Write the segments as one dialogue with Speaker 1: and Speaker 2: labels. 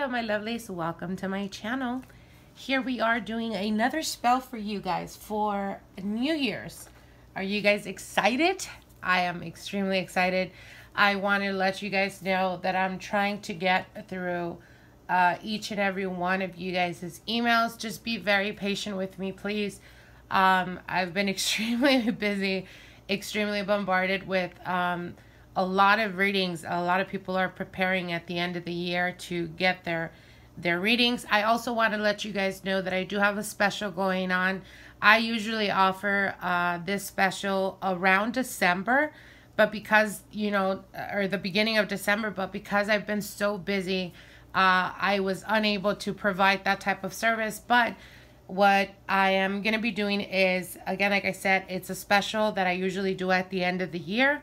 Speaker 1: my lovelies, welcome to my channel. Here we are doing another spell for you guys for New Year's. Are you guys excited? I am extremely excited. I want to let you guys know that I'm trying to get through each and every one of you guys' emails. Just be very patient with me, please. I've been extremely busy, extremely bombarded with a lot of readings. A lot of people are preparing at the end of the year to get their readings. I also want to let you guys know that I do have a special going on. I usually offer this special around December, but because, you know, or the beginning of December, but because I've been so busy, I was unable to provide that type of service. But what I am going to be doing is, again, like I said, it's a special that I usually do at the end of the year.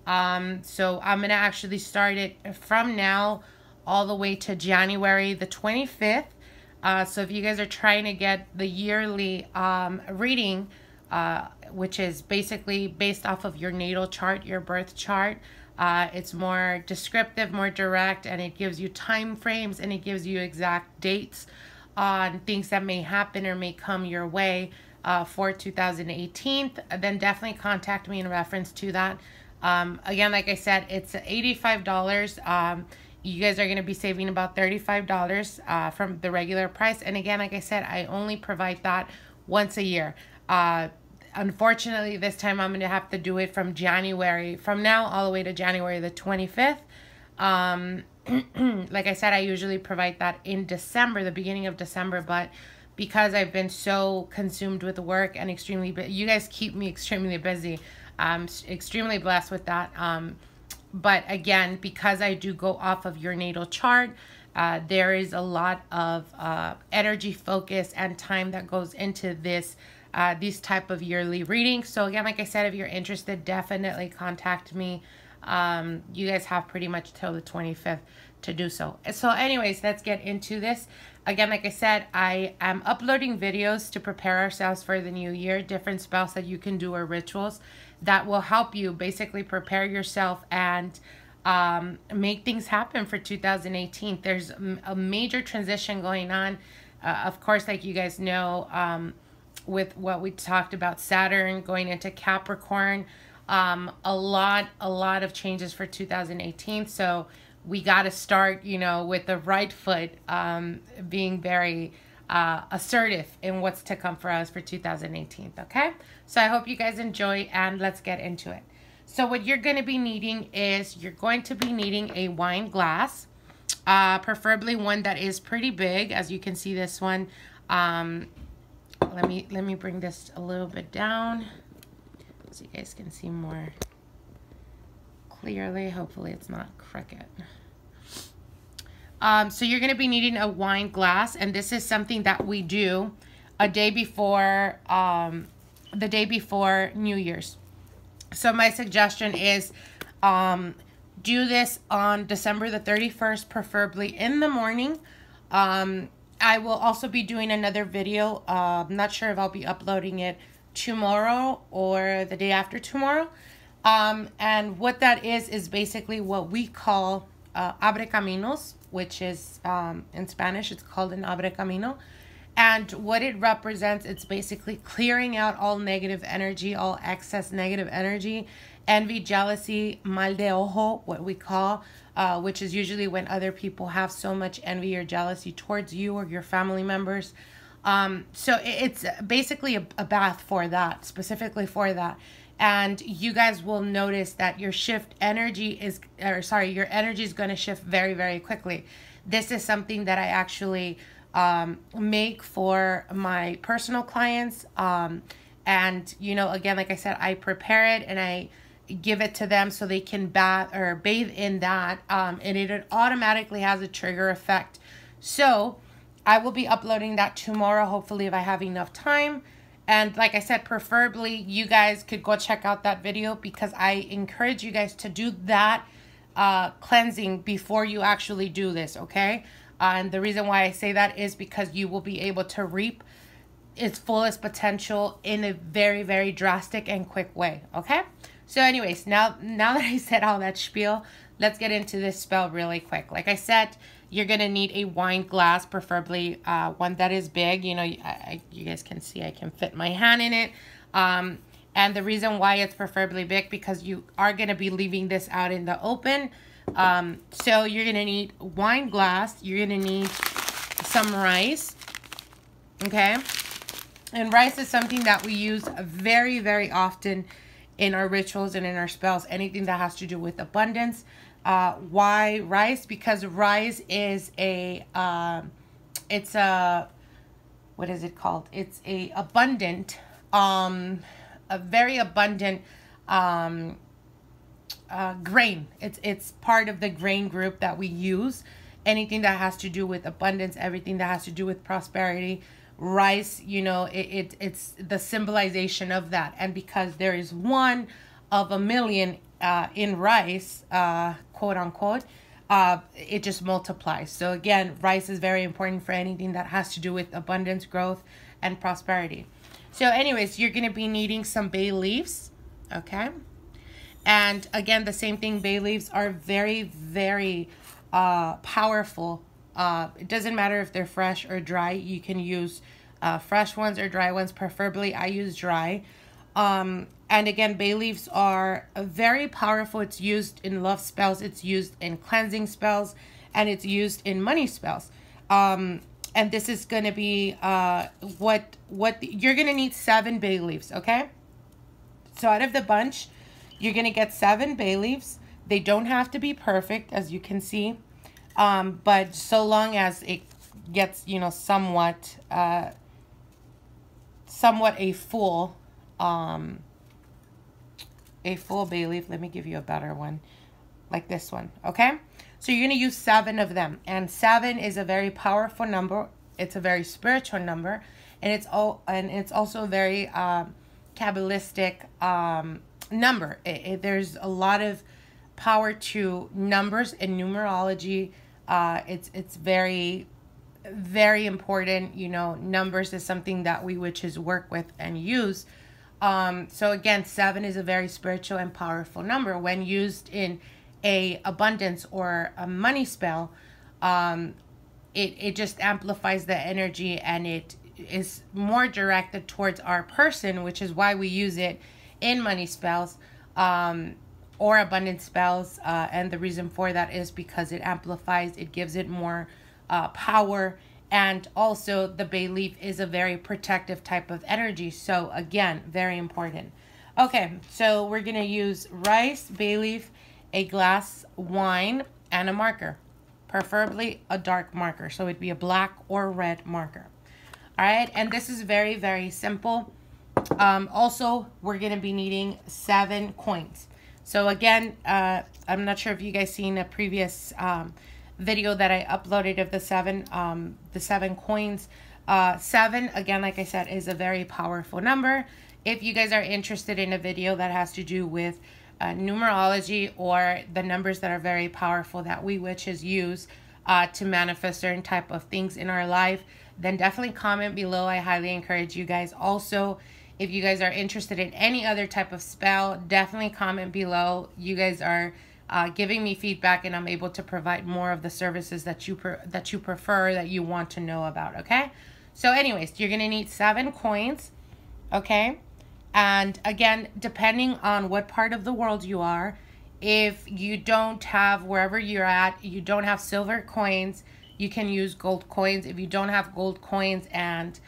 Speaker 1: So I'm going to actually start it from now all the way to January the 25th. So if you guys are trying to get the yearly reading, which is basically based off of your natal chart, your birth chart, it's more descriptive, more direct, and it gives you time frames and it gives you exact dates on things that may happen or may come your way for 2018. Then definitely contact me in reference to that. Again, like I said, it's $85. You guys are going to be saving about $35 from the regular price. And again, like I said, I only provide that once a year. Unfortunately, this time I'm going to have to do it from now all the way to January the 25th. Like I said, I usually provide that in December, the beginning of December, but because I've been so consumed with work and you guys keep me extremely busy. I'm extremely blessed with that. But again, because I do go off of your natal chart, there is a lot of energy, focus, and time that goes into these type of yearly readings. So again, like I said, if you're interested, definitely contact me. You guys have pretty much till the 25th to do so. So anyways, let's get into this. Again, like I said, I am uploading videos to prepare ourselves for the new year, different spells that you can do or rituals that will help you basically prepare yourself and make things happen for 2018. There's a major transition going on. Of course, like you guys know, with what we talked about, Saturn going into Capricorn, a lot of changes for 2018. So we got to start, you know, with the right foot, being very assertive in what's to come for us for 2018. Okay, so I hope you guys enjoy, and let's get into it. So what you're going to be needing is you're going to be needing a wine glass, preferably one that is pretty big. As you can see, this one, let me bring this a little bit down so you guys can see more clearly. Hopefully it's not crooked. So you're going to be needing a wine glass, and this is something that we do a day before, the day before New Year's. So my suggestion is do this on December the 31st, preferably in the morning. I will also be doing another video. I'm not sure if I'll be uploading it tomorrow or the day after tomorrow. And what that is basically what we call abre caminos, which is in Spanish, it's called an abre camino. And what it represents, it's basically clearing out all negative energy, all excess negative energy, envy, jealousy, mal de ojo, what we call, which is usually when other people have so much envy or jealousy towards you or your family members. So it's basically a bath for that, specifically for that. And you guys will notice that your energy is going to shift very, very quickly. This is something that I actually make for my personal clients. And, you know, again, like I said, I prepare it and I give it to them so they can bathe in that. And it automatically has a trigger effect. So I will be uploading that tomorrow, hopefully, if I have enough time. And like I said, preferably you guys could go check out that video, because I encourage you guys to do that cleansing before you actually do this, okay? And the reason why I say that is because you will be able to reap its fullest potential in a very, very drastic and quick way, okay? So anyways, now that I said all that spiel, let's get into this spell really quick. Like I said, you're going to need a wine glass, preferably one that is big. You know, you guys can see I can fit my hand in it. And the reason why it's preferably big, because you are going to be leaving this out in the open. So you're going to need wine glass. You're going to need some rice. Okay. And rice is something that we use very, very often in our rituals and in our spells. Anything that has to do with abundance. Why rice? Because rice is it's a, what is it called? It's a abundant, a very abundant grain. It's part of the grain group that we use. Anything that has to do with abundance, everything that has to do with prosperity. Rice, you know, it's the symbolization of that. And because there is one of a million in rice, quote unquote, it just multiplies. So again, rice is very important for anything that has to do with abundance, growth, and prosperity. So anyways, you're going to be needing some bay leaves, okay? And again, the same thing, bay leaves are very, very powerful. It doesn't matter if they're fresh or dry. You can use fresh ones or dry ones. Preferably, I use dry. And again, bay leaves are very powerful. It's used in love spells. It's used in cleansing spells. And it's used in money spells. And this is going to be what you're going to need 7 bay leaves, okay? So out of the bunch, you're going to get 7 bay leaves. They don't have to be perfect, as you can see. But so long as it gets, you know, somewhat a full bay leaf. Let me give you a better one, like this one, okay? So you're going to use 7 of them, and 7 is a very powerful number. It's a very spiritual number, and it's also a very Kabbalistic number. There's a lot of power to numbers and numerology. It's very, very important. You know, numbers is something that we witches work with and use. So again, 7 is a very spiritual and powerful number. When used in a abundance or a money spell, it just amplifies the energy, and it is more directed towards our person, which is why we use it in money spells or abundance spells. And the reason for that is because it amplifies, it gives it more power. And also the bay leaf is a very protective type of energy. So again, very important. Okay, so we're going to use rice, bay leaf, a glass, wine, and a marker. Preferably a dark marker. So it'd be a black or red marker. All right, and this is very, very simple. Also, we're going to be needing 7 coins. So again, I'm not sure if you guys seen a previous video that I uploaded of the 7 coins. 7, again, like I said, is a very powerful number. If you guys are interested in a video that has to do with numerology or the numbers that are very powerful that we witches use to manifest certain type of things in our life, then definitely comment below. I highly encourage you guys. Also, if you guys are interested in any other type of spell, definitely comment below. You guys are giving me feedback, and I'm able to provide more of the services that you prefer, that you want to know about, okay? So anyways, you're going to need 7 coins, okay? And again, depending on what part of the world you are, if you don't have, wherever you're at, you don't have silver coins, you can use gold coins. If you don't have gold coins, and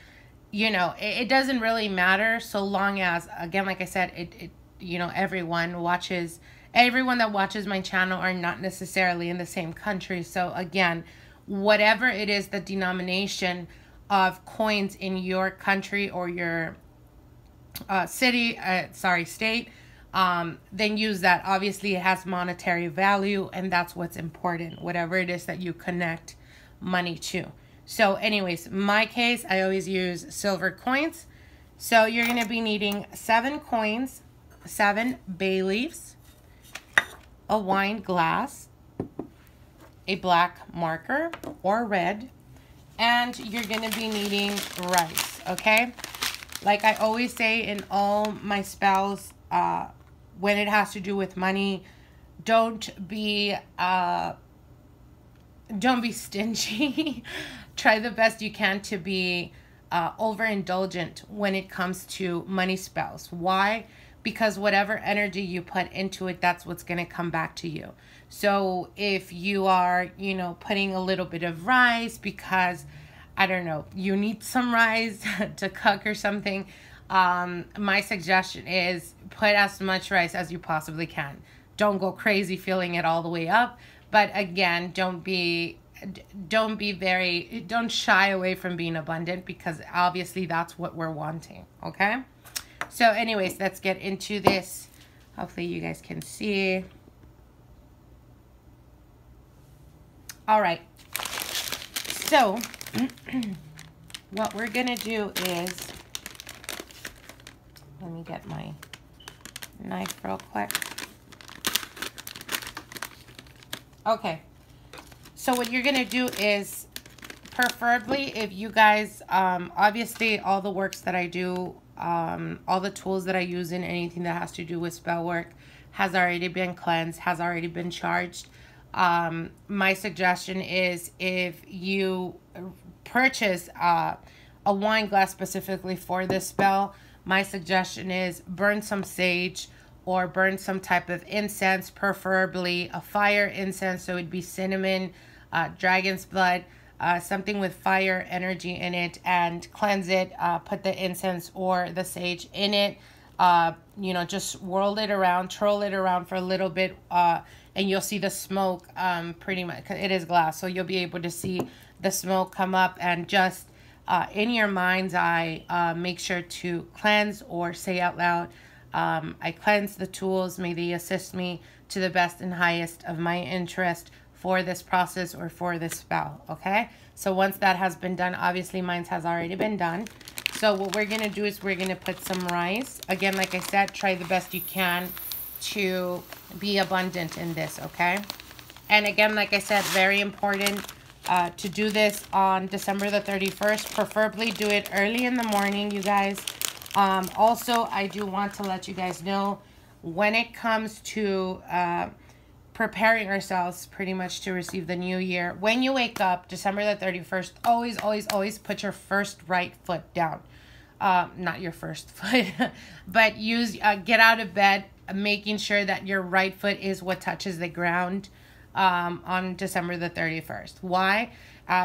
Speaker 1: you know, it doesn't really matter, so long as, again, like I said, you know, everyone that watches my channel are not necessarily in the same country. So again, whatever it is, the denomination of coins in your country or your state, then use that. Obviously, it has monetary value, and that's what's important, whatever it is that you connect money to. So anyways, my case, I always use silver coins. So you're going to be needing 7 coins, 7 bay leaves, a wine glass, a black marker or red, and you're going to be needing rice, okay? Like I always say in all my spells, when it has to do with money, don't be stingy. Try the best you can to be overindulgent when it comes to money spells. Why? Because whatever energy you put into it, that's what's going to come back to you. So if you are, you know, putting a little bit of rice because, I don't know, you need some rice to cook or something, my suggestion is put as much rice as you possibly can. Don't go crazy filling it all the way up. But again, don't shy away from being abundant, because obviously that's what we're wanting. Okay. So anyways, let's get into this. Hopefully you guys can see. All right. So what we're going to do is, let me get my knife real quick. Okay. So what you're going to do is, preferably if you guys, obviously all the works that I do, all the tools that I use in anything that has to do with spell work has already been cleansed, has already been charged. My suggestion is, if you purchase a wine glass specifically for this spell, my suggestion is burn some sage or burn some type of incense, preferably a fire incense. So it'd be cinnamon, dragon's blood, something with fire energy in it, and cleanse it. Put the incense or the sage in it. You know, just whirl it around, twirl it around for a little bit, and you'll see the smoke, pretty much, 'cause it is glass, so you'll be able to see the smoke come up, and just in your mind's eye, make sure to cleanse or say out loud, I cleanse the tools, may they assist me to the best and highest of my interest for this process or for this spell. Okay, so once that has been done, obviously mine has already been done. So what we're going to do is we're going to put some rice. Again, like I said, try the best you can to be abundant in this, okay? And again, like I said, very important to do this on December the 31st. Preferably do it early in the morning, you guys. Also, I do want to let you guys know, when it comes to preparing ourselves pretty much to receive the new year, when you wake up December the 31st, always put your first right foot down. Not your first foot, but get out of bed, making sure that your right foot is what touches the ground on December the 31st. Why?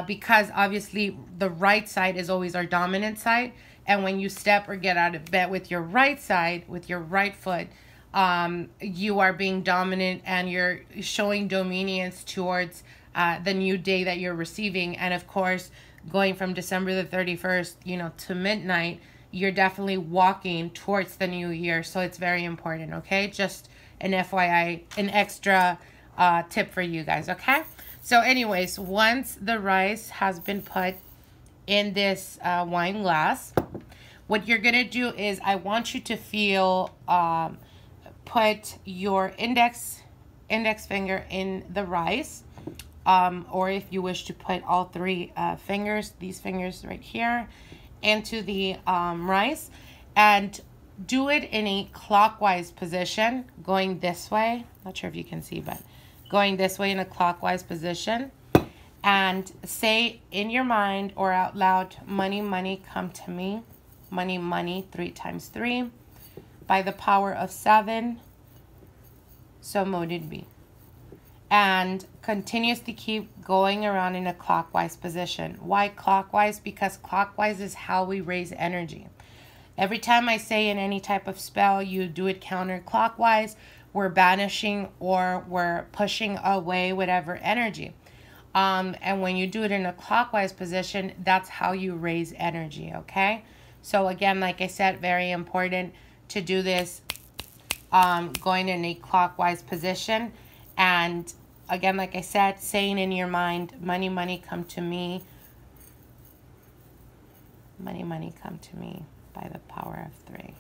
Speaker 1: Because obviously the right side is always our dominant side, and when you step or get out of bed with your right side, with your right foot, you are being dominant and you're showing dominions towards the new day that you're receiving. And of course, going from December the 31st, you know, to midnight, you're definitely walking towards the new year. So it's very important, okay? Just an FYI, an extra tip for you guys, okay? So anyways, once the rice has been put in this wine glass, what you're gonna do is, I want you to feel, put your index finger in the rice, or if you wish to put all three fingers, these fingers right here, into the rice, and do it in a clockwise position, going this way. Not sure if you can see, but going this way in a clockwise position, and say in your mind or out loud, money, money, come to me. Money, money, 3 times 3. By the power of 7, so mote it be. And continuously keep going around in a clockwise position. Why clockwise? Because clockwise is how we raise energy. Every time I say in any type of spell, you do it counterclockwise, we're banishing or we're pushing away whatever energy. And when you do it in a clockwise position, that's how you raise energy, okay? So again, like I said, very important to do this going in a clockwise position. And again, like I said, saying in your mind, money, money, come to me. Money, money, come to me by the power of 3.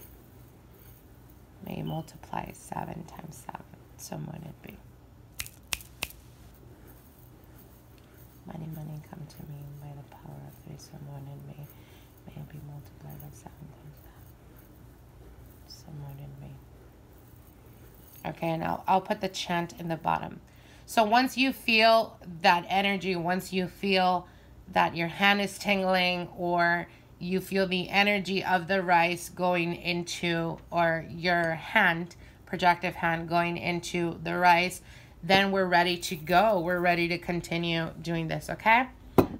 Speaker 1: May multiply 7 times 7. So mote it be. Money, money, come to me by the power of 3. So mote it be. May it be multiplied by 7 times 7. So mote it be. Okay, and I'll put the chant in the bottom. So once you feel that energy, once you feel that your hand is tingling, or you feel the energy of the rice going into, or your hand, projective hand going into the rice, then we're ready to go. We're ready to continue doing this, okay?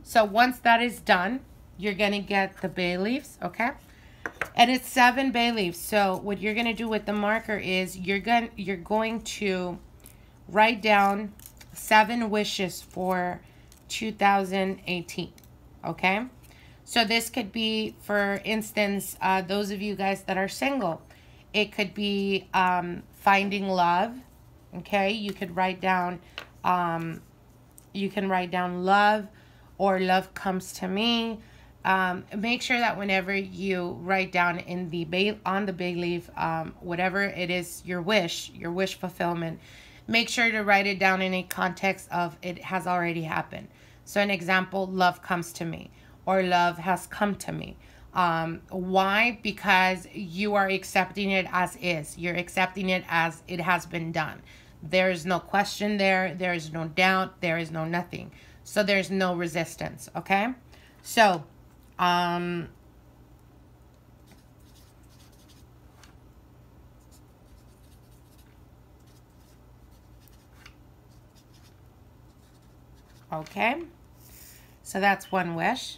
Speaker 1: So once that is done, you're going to get the bay leaves, okay? And it's 7 bay leaves. So what you're going to do with the marker is you're going to write down 7 wishes for 2018, okay? So this could be, for instance, those of you guys that are single, it could be finding love, okay? You could write down, love, or love comes to me. Make sure that whenever you write down on the bay leaf, whatever it is, your wish fulfillment, make sure to write it down in a context of it has already happened. So an example, love comes to me, or love has come to me. Why? Because you are accepting it as is. You're accepting it as it has been done. There is no question there. There is no doubt. There is no nothing. So there's no resistance, okay? So, okay, so that's one wish.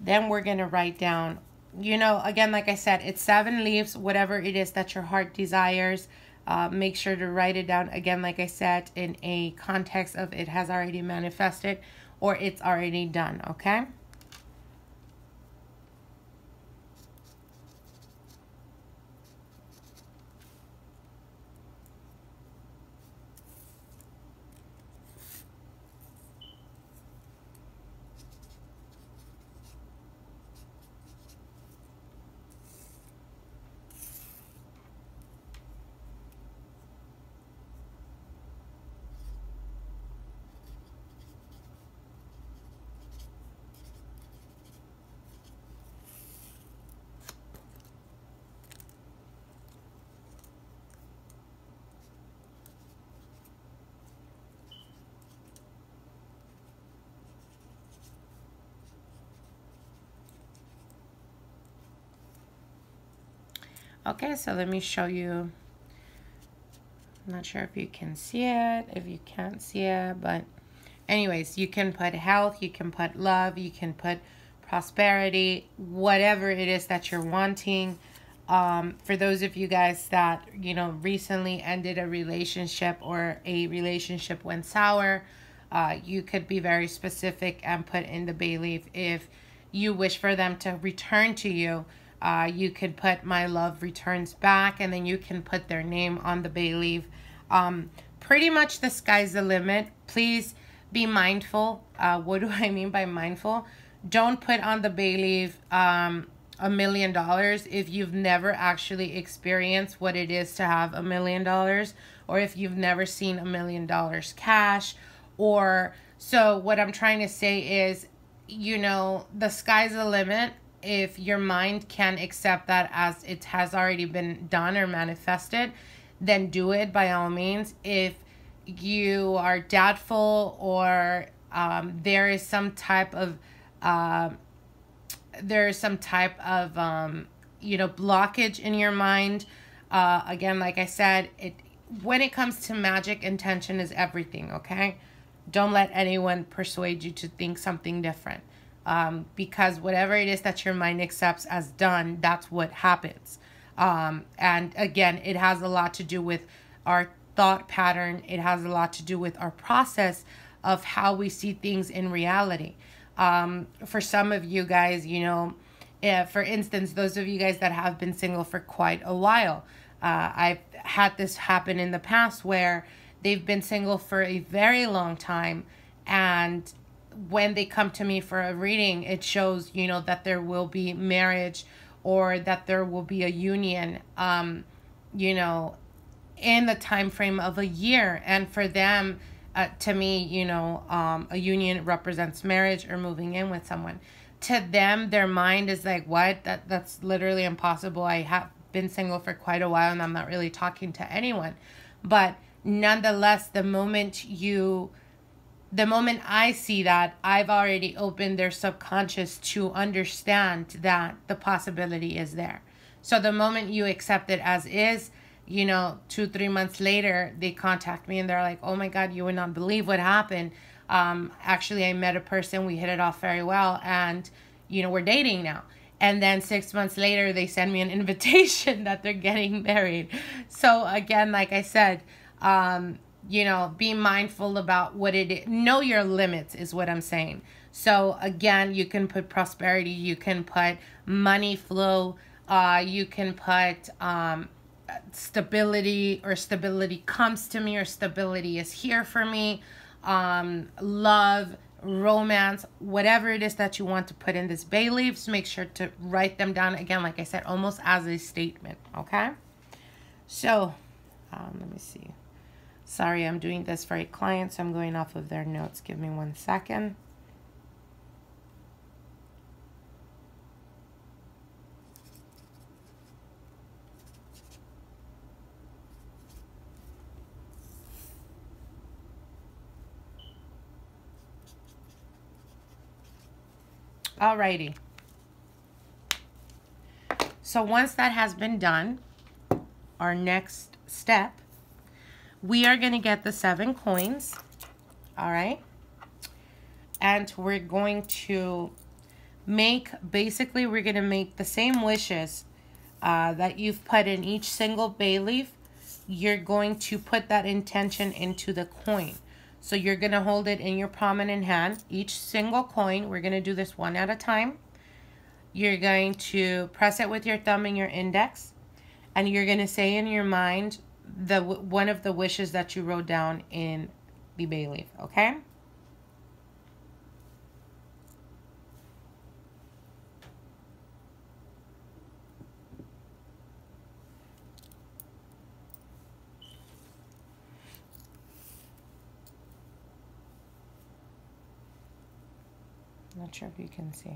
Speaker 1: Then we're going to write down, again, like I said, it's 7 leaves, whatever it is that your heart desires. Make sure to write it down, again, like I said, in a context of it has already manifested or it's already done, okay? Okay, so let me show you. I'm not sure if you can see it, if you can't see it, but anyways, you can put health, you can put love, you can put prosperity, whatever it is that you're wanting. For those of you guys that, recently ended a relationship, or a relationship went sour, you could be very specific and put in the bay leaf. If you wish for them to return to you, you could put my love returns back, and then you can put their name on the bay leaf. Pretty much the sky's the limit. Please be mindful. What do I mean by mindful? Don't put on the bay leaf $1 million if you've never actually experienced what it is to have $1 million, or if you've never seen $1 million cash. Or, so what I'm trying to say is, the sky's the limit. If your mind can accept that as it has already been done or manifested, then do it by all means. If you are doubtful, or there is some type of blockage in your mind, again, like I said, when it comes to magic, intention is everything, okay? Don't let anyone persuade you to think something different. Because whatever it is that your mind accepts as done, that's what happens. And again, it has a lot to do with our thought pattern. It has a lot to do with our process of how we see things in reality. For some of you guys, for instance, those of you guys that have been single for quite a while, I've had this happen in the past where they've been single for a very long time, and when they come to me for a reading, it shows, that there will be marriage, or that there will be a union, in the time frame of a year. And for them, to me, a union represents marriage or moving in with someone. To them, their mind is like, what? That's literally impossible. I have been single for quite a while and I'm not really talking to anyone. But nonetheless, the moment I see that, I've already opened their subconscious to understand that the possibility is there. So the moment you accept it as is, you know, 2-3 months later, they contact me and they're like, oh my God, you would not believe what happened. Actually, I met a person, we hit it off very well, and, you know, we're dating now. And then 6 months later, they send me an invitation that they're getting married. So again, like I said, you know, be mindful about what it is. Know your limits is what I'm saying. So again, you can put prosperity, you can put money flow, you can put stability, or stability comes to me, or stability is here for me, love, romance, whatever it is that you want to put in this bay leaves, make sure to write them down, again, like I said, almost as a statement. Okay, so let me see. Sorry, I'm doing this for a client, so I'm going off of their notes. Give me 1 second. Alrighty. So once that has been done, our next step, we are going to get the 7 coins. All right. And we're going to make, basically, we're going to make the same wishes that you've put in each single bay leaf. You're going to put that intention into the coin. So you're going to hold it in your prominent hand, each single coin. We're going to do this one at a time. You're going to press it with your thumb and your index, and you're going to say in your mind one of the wishes that you wrote down in the bay leaf, okay? Not sure if you can see.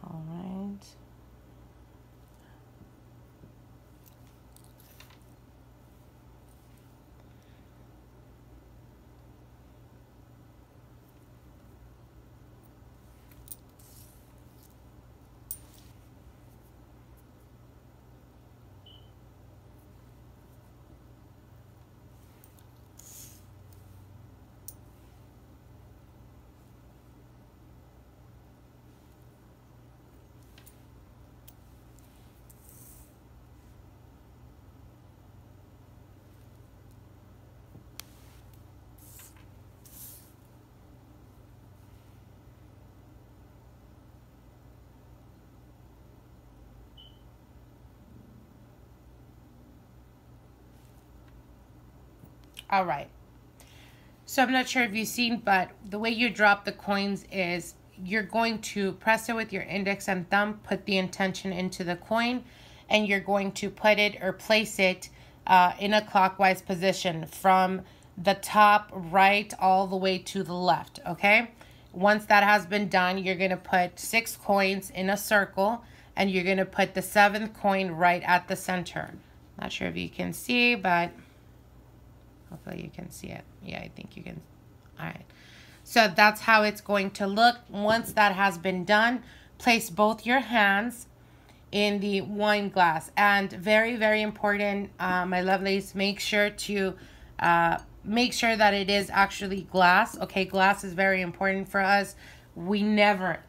Speaker 1: All right. All right. So I'm not sure if you've seen, but the way you drop the coins is you're going to press it with your index and thumb, put the intention into the coin, and you're going to put it or place it in a clockwise position from the top right all the way to the left, okay? Once that has been done, you're going to put 6 coins in a circle, and you're going to put the 7th coin right at the center. Not sure if you can see, but hopefully you can see it. Yeah, I think you can. All right. So that's how it's going to look. Once that has been done, place both your hands in the wine glass. And very, very important, my lovelies, make sure that it is actually glass. Okay, glass is very important for us. We never,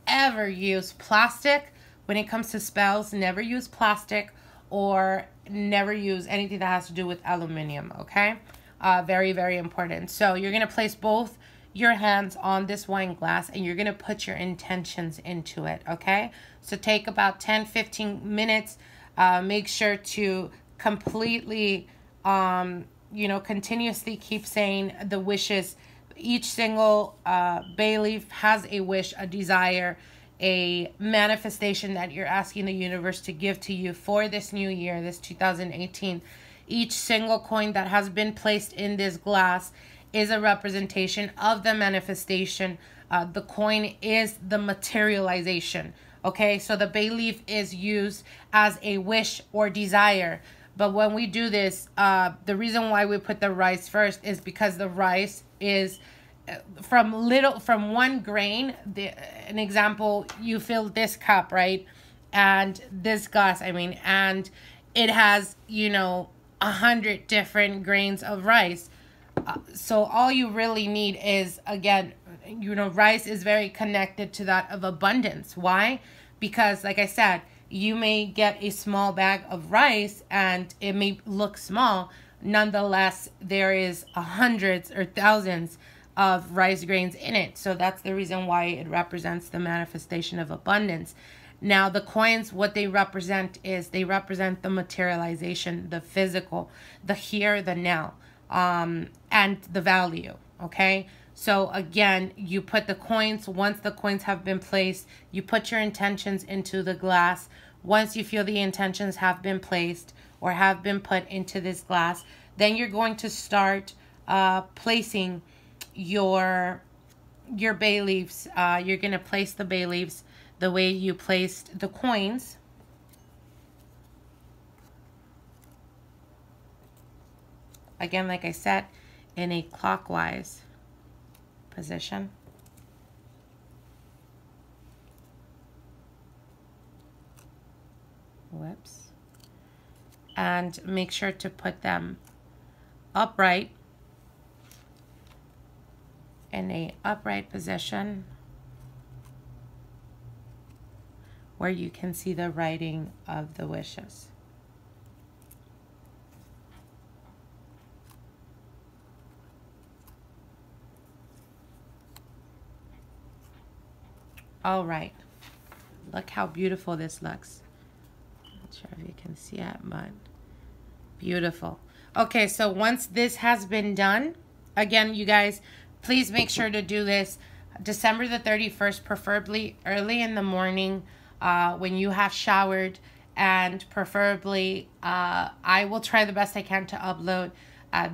Speaker 1: ever use plastic. When it comes to spells, never use plastic or never use anything that has to do with aluminum, okay? Very, very important. So you're going to place both your hands on this wine glass and you're going to put your intentions into it, okay? So take about 10-15 minutes. Make sure to completely, continuously keep saying the wishes. Each single bay leaf has a wish, a desire, a manifestation that you're asking the universe to give to you for this new year, this 2018. Each single coin that has been placed in this glass is a representation of the manifestation. The coin is the materialization Okay, so the bay leaf is used as a wish or desire. But when we do this, the reason why we put the rice first is because the rice is from one grain. An example, you fill this cup, right? And this glass, and it has, 100 different grains of rice. So all you really need is, again, rice is very connected to that of abundance. Why? Because, like I said, you may get a small bag of rice and it may look small. Nonetheless, there is hundreds or thousands of rice grains in it. So that's the reason why it represents the manifestation of abundance. Now, the coins, what they represent is they represent the materialization, the physical, the here, the now, and the value, okay? So again, you put the coins. Once the coins have been placed, you put your intentions into the glass. Once you feel the intentions have been placed or have been put into this glass, then you're going to start placing your bay leaves. You're going to place the bay leaves the way you placed the coins. Again, like I said, in a clockwise position. Whoops. And make sure to put them upright, in a upright position where you can see the writing of the wishes. All right, look how beautiful this looks. Not sure if you can see it, but beautiful. Okay, so once this has been done, again, you guys, please make sure to do this December the 31st, preferably early in the morning when you have showered, and preferably I will try the best I can to upload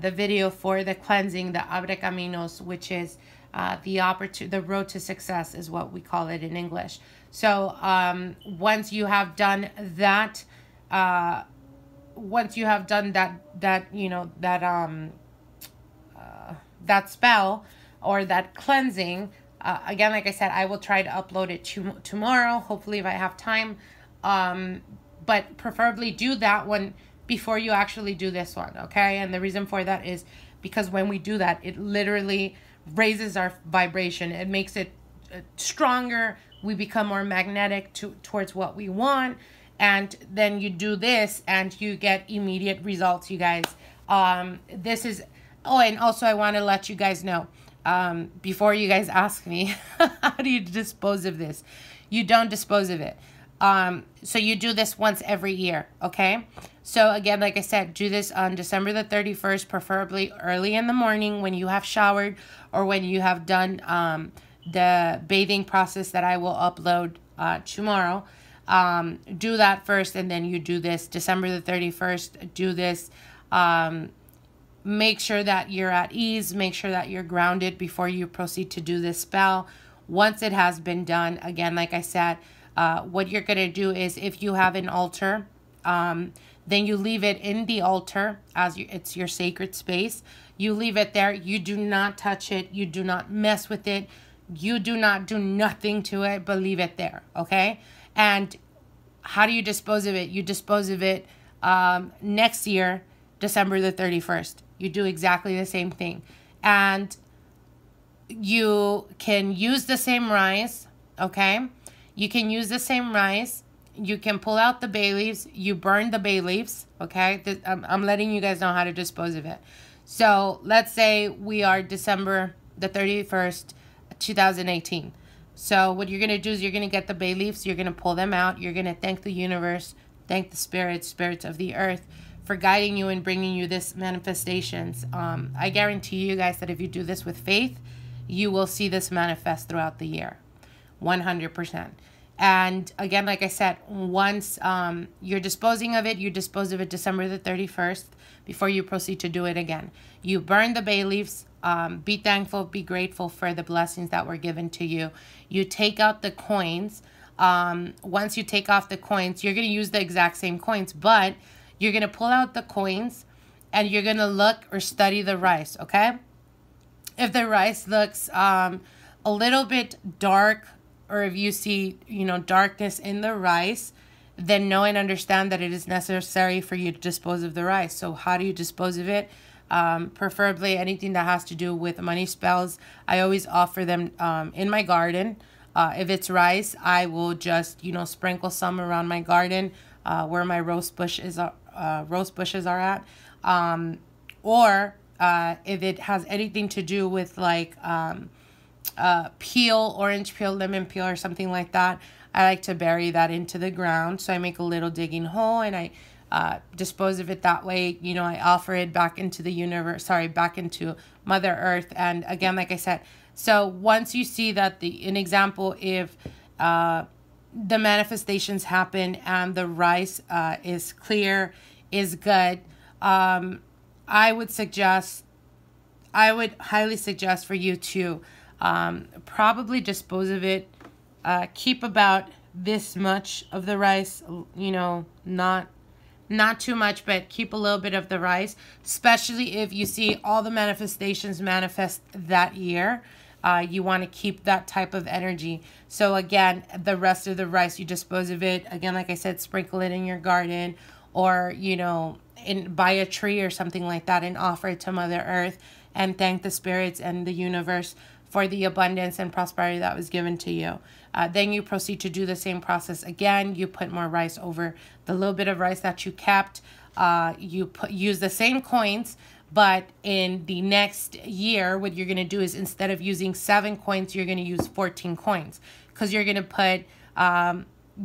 Speaker 1: the video for the cleansing, the Abre Caminos, which is the road to success is what we call it in English. So once you have done that, that spell or that cleansing, again, like I said, I will try to upload it tomorrow, hopefully if I have time, but preferably do that one before you actually do this one, okay? And the reason for that is because when we do that, it literally raises our vibration. It makes it stronger. We become more magnetic towards what we want. And then you do this and you get immediate results, you guys. This is, oh, and also I want to let you guys know, before you guys ask me, how do you dispose of this? You don't dispose of it. So you do this once every year, okay? So again, like I said, do this on December the 31st, preferably early in the morning when you have showered or when you have done the bathing process that I will upload tomorrow. Do that first, and then you do this December the 31st. Do this. Make sure that you're at ease. Make sure that you're grounded before you proceed to do this spell. Once it has been done, again, like I said, what you're going to do is, if you have an altar, then you leave it in the altar as it's your sacred space. You leave it there. You do not touch it. You do not mess with it. You do not do nothing to it, but leave it there, okay? And how do you dispose of it? You dispose of it next year, December the 31st. You do exactly the same thing. And you can use the same rice, okay? You can use the same rice. You can pull out the bay leaves. You burn the bay leaves, okay? I'm letting you guys know how to dispose of it. So let's say we are December the 31st, 2018. So what you're going to do is you're going to get the bay leaves. You're going to pull them out. You're going to thank the universe, thank the spirits of the earth for guiding you and bringing you this manifestations. I guarantee you guys that if you do this with faith, you will see this manifest throughout the year. 100%. And again, like I said, once you're disposing of it, you dispose of it December the 31st before you proceed to do it again. You burn the bay leaves. Be thankful, be grateful for the blessings that were given to you. You take out the coins. once you take off the coins, you're going to use the exact same coins, but you're going to pull out the coins and you're going to look or study the rice, okay? If the rice looks a little bit dark, or if you see, you know, darkness in the rice, then know and understand that it is necessary for you to dispose of the rice. So how do you dispose of it? Preferably anything that has to do with money spells. I always offer them in my garden. If it's rice, I will just, you know, sprinkle some around my garden where my rose bushes are at. Or if it has anything to do with like peel, orange peel, lemon peel, or something like that, I like to bury that into the ground. So I make a little digging hole and I dispose of it that way. You know, I offer it back into the universe, back into Mother Earth. And again, like I said, so once you see that an example, if the manifestations happen and the rice is clear, is good, I would highly suggest for you to probably dispose of it. Keep about this much of the rice, you know, not too much, but keep a little bit of the rice, especially if you see all the manifestations manifest that year. You want to keep that type of energy. So again, the rest of the rice, you dispose of it. Again, like I said, sprinkle it in your garden, or, you know, by a tree or something like that, and offer it to Mother Earth and thank the spirits and the universe for the abundance and prosperity that was given to you. Then you proceed to do the same process again. You put more rice over the little bit of rice that you kept. Use the same coins, but in the next year, what you're going to do is, instead of using 7 coins, you're going to use 14 coins, because you're going to put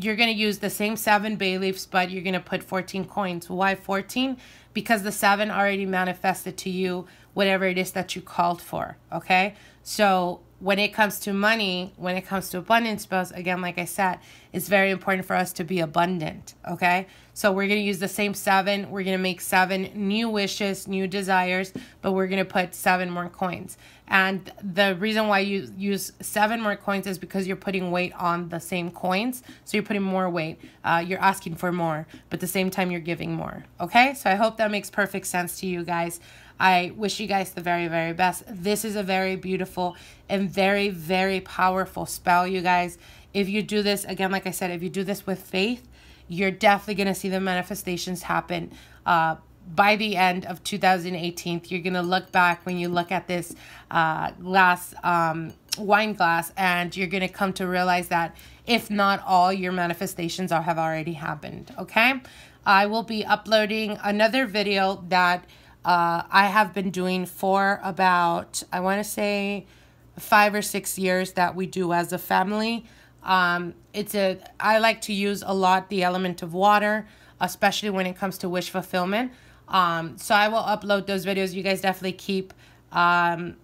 Speaker 1: you're going to use the same 7 bay leaves, but you're going to put 14 coins. Why 14? Because the 7 already manifested to you whatever it is that you called for, okay? So when it comes to money, when it comes to abundance spells, again, like I said, it's very important for us to be abundant, okay? So we're going to use the same 7. We're going to make 7 new wishes, new desires, but we're going to put 7 more coins. And the reason why you use 7 more coins is because you're putting weight on the same coins. So you're putting more weight. You're asking for more, but at the same time, you're giving more, okay? So I hope that makes perfect sense to you guys. I wish you guys the very, very best. This is a very beautiful and very, very powerful spell, you guys. If you do this, again, like I said, if you do this with faith, you're definitely going to see the manifestations happen. By the end of 2018, you're going to look back when you look at this wine glass, and you're going to come to realize that if not all, your manifestations have already happened, okay? I will be uploading another video that I have been doing for about, I want to say 5 or 6 years, that we do as a family. I like to use a lot the element of water, especially when it comes to wish fulfillment. So I will upload those videos. You guys definitely keep out on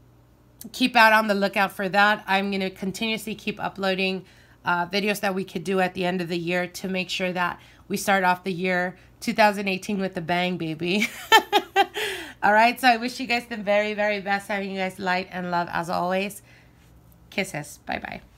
Speaker 1: the lookout for that. I'm going to continuously keep uploading videos that we could do at the end of the year to make sure that we start off the year 2018 with a bang, baby. All right, so I wish you guys the very, very best. Having you guys light and love as always. Kisses. Bye-bye.